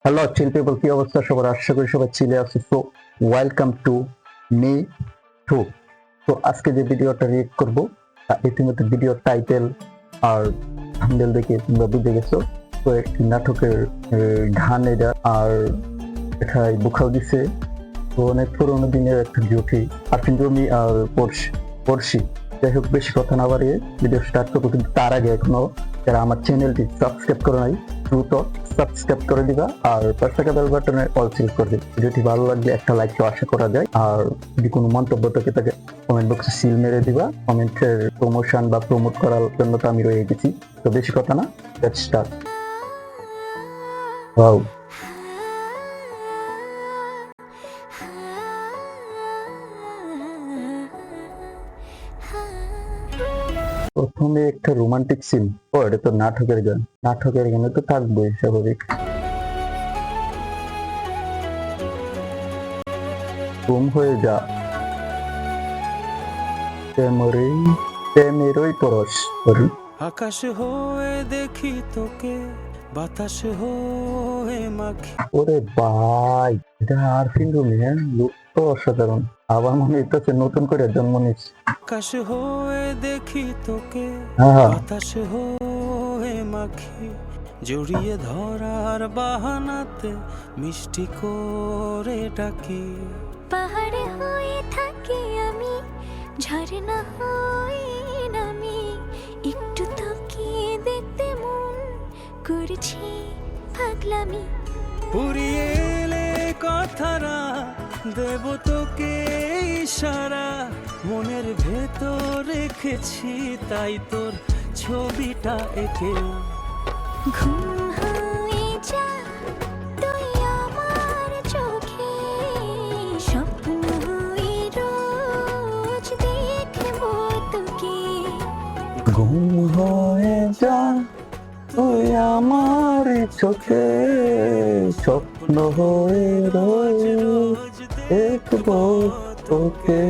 Hello চিল people, কি অবস্থা সবার? আশা করি সবাই চিলে আছে। So welcome to me two. তো আজকে যে ভিডিওটা রিয়েক্ট করব, ইতিমধ্যে ভিডিও টাইটেল আর থাম্বনেল দেখে তোমরা বুঝে গেছো। তো একটি নাটকের গান এটা, আর এটাই বুখাও দিছে। তো অনেক পুরোনো দিনের একটা জুটি, আরফিন রুমি আর পড়শি। যাই হোক, বেশি কথা না বাড়িয়ে ভিডিও স্টার্ট করবো, কিন্তু তার আগে এখনো যারা আমার চ্যানেলটি সাবস্ক্রাইব করে নাই, দ্রুত সাবস্ক্রাইব করে দিবা আর পাশে থাকা বেল বাটনে অল সিলেক্ট করে দিবা। ভিডিওটি ভালো লাগলে একটা লাইক তো আশা করা যায়, আর যদি কোনো মন্তব্য থাকে তাকে কমেন্ট বক্সে সিল মেরে দিবা। কমেন্টের প্রমোশন বা প্রমোট করার জন্য তো আমি রয়ে গেছি। তো বেশি কথা না, লেটস স্টার্ট। ওয়াও, প্রথমে একটা রোমান্টিক সিন। ও, এটা তো নাটকের গান, নাটকের গানে তো থাকবোই স্বাভাবিক। গুম হয়ে যা, প্রেমেরই পরশ করি। আকাশ হয়ে দেখি তোকে, বাতাস হয়ে মাখি। ওরে ভাই, এটা আরফিন রুমি, হ্যাঁ? লুক তো অসাধারণ। আবার মনে হইতেছে নতুন করে জন্ম নিচ্ছে। আকাশ হয়ে দেখি তোকে, হ্যাঁ, বাতাস হয়ে মাখি। জড়িয়ে ধরার বাহানাতে মিষ্টি করে ডাকি। পাহাড়ে হয়ে থাকি আমি, ঝর্ণা হয়ে নামি, একটু তাকিয়ে দেখতে মন করছি পাগলামি। পুরিয়ে এলে কথারা, দেব তোকে ইশারা। মনের ভেতর রেখেছি তাই তোর ছবিটা এঁকে। ঘুম হয়ে যা তুই আমার চোখে, স্বপ্ন হয়ে রোজ দেখবো তোকে। ঘুম হয়ে যা তুই আমার চোখে, স্বপ্ন হয়ে রোজ দেখবো তোকে।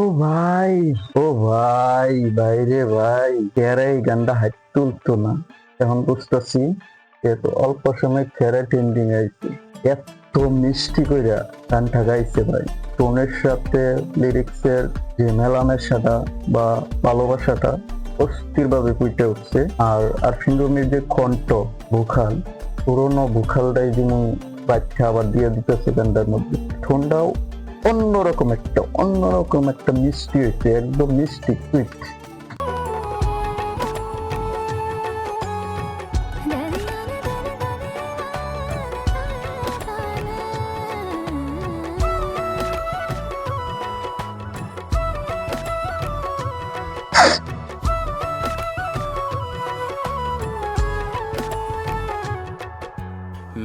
ও ভাই, ও ভাই, বাইরে ভাই, কেরা এই গানটা হাইট তুলতো না? এখন বুঝতেছি যেহেতু অল্প সময় খেরা ট্রেন্ডিং আইছে। এত মিষ্টি কইরা গানটা গাইছে ভাই, টোনের সাথে লিরিক্সের যে মেলামেশাটা বা ভালোবাসাটা অস্থির ভাবে ফুটে উঠছে। আর আরফিন রুমির যে কণ্ঠ, ভোকাল, পুরোনো ভোকালটাই যেমন বাচ্চা আবার দিয়ে দিতেছে গানটার মধ্যে। টোনটাও অন্যরকম একটা মিষ্টি হয়েছে, একদম মিষ্টি সুইট।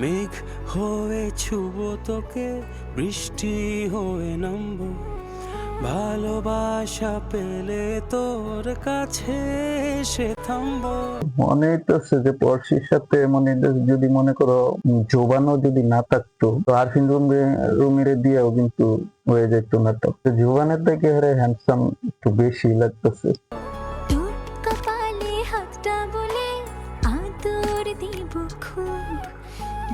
মেঘ হয়ে ছুব তোকে, বৃষ্টি হয়ে নামবো। ভালোবাসা পেলে তোর কাছে এসে থামবো। মনে হইতেছে যে পড়শির সাথে যদি মনে করো জোবানো যদি না থাকতো, তো আরফিন রুমিরে দিয়েও কিন্তু হয়ে যেত নাটক। তো জোবানের থেকে হারে হ্যান্ডসাম একটু বেশি লাগতেছে। তোর কপালে হাতটা বলে আদর দিব খুব,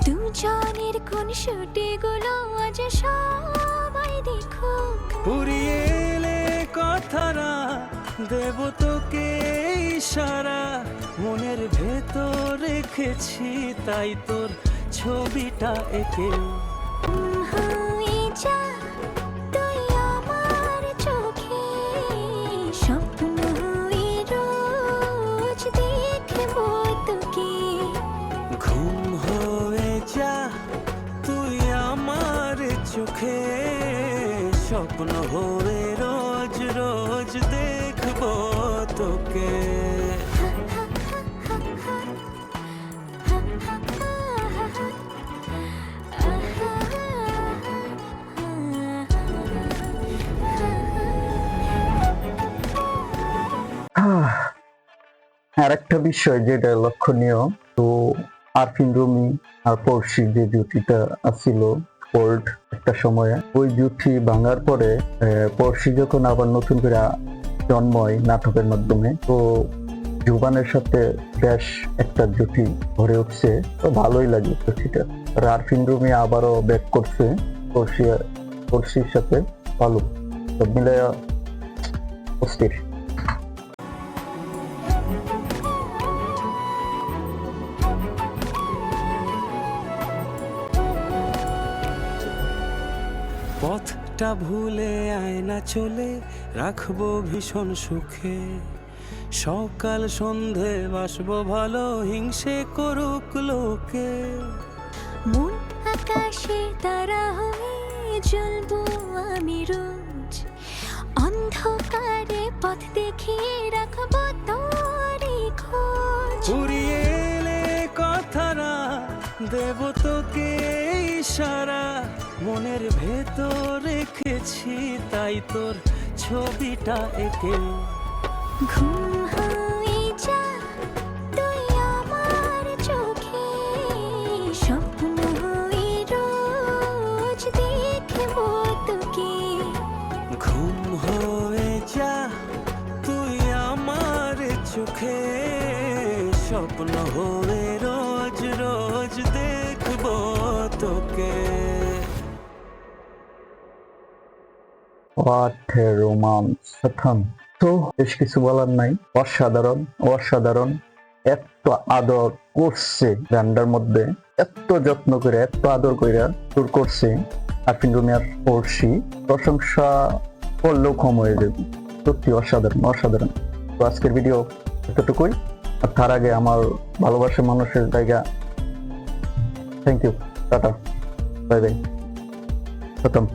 দুজনের কোন শুটি গুলো আজ সবাই দেখুক। পুরিয়ে এলে কথারা, দেব তোকে ইশারা। মনের ভেতর রেখেছি তাই তোর ছবিটা এঁকে। ঘুম হয়ে যা তুই আমার চোখে, স্বপ্ন হয়ে রোজ দেখবো তোকে। ঘুম হয়ে যা তুই আমার চোখে, স্বপ্ন হয়ে রোজ রোজ দেখবো তোকে। আর একটা বিষয় যেটা লক্ষণীয়, তো আরফিন রুমি আর পড়শি যে জুটিটা আছিল ওল্ড একটা সময়ে, ওই জুটি ভাঙার পরে পড়শি যখন আবার নতুন করে জন্ময় নাটকের মাধ্যমে, তো জুবানের সাথে বেশ একটা জুটি ভরে উঠছে, তো ভালোই লাগে জুটিটা। আর আরফিন রুমি আবারও ব্যাক করছে পড়শির সাথে, ভালো সব মিলে অস্থির। পথটা ভুলে আয়না চলে রাখবো ভীষণ সুখে, সকাল সন্ধে বাসবো ভালো, হিংসে করুক লোকে। মন আকাশে তারা হয়ে জ্বলবো আমি রোজ, অন্ধকারে পথ দেখিয়ে রাখবো তোরই খোঁজ। উড়িয়ে এলে কথারা দেব তোকে ইশারা, মনের ভেতর রেখেছি তাই তোর ছবিটা এঁকে। ঘুম হয়ে যা তুই আমার চোখে, স্বপ্ন হয়ে রোজ দেখবো তোকে। ঘুম হয়ে যা তুই আমার চোখে, স্বপ্ন হয়ে রোজ রোজ দেখবো তোকে। What a romance! প্রথম তো বেশ কিছু বলার নাই, অসাধারণ অসাধারণ। এত আদর করছে গানটার মধ্যে, এত যত্ন করে এত আদর করে সুর করছে আরফিন রুমি আর পড়শি, প্রশংসা করলেও কম হয়ে যাবে। সত্যি অসাধারণ অসাধারণ। তো আজকের ভিডিও এতটুকুই। আর তার আগে আমার ভালোবাসার মানুষের জায়গা, thank you, tata, bye bye, খতম।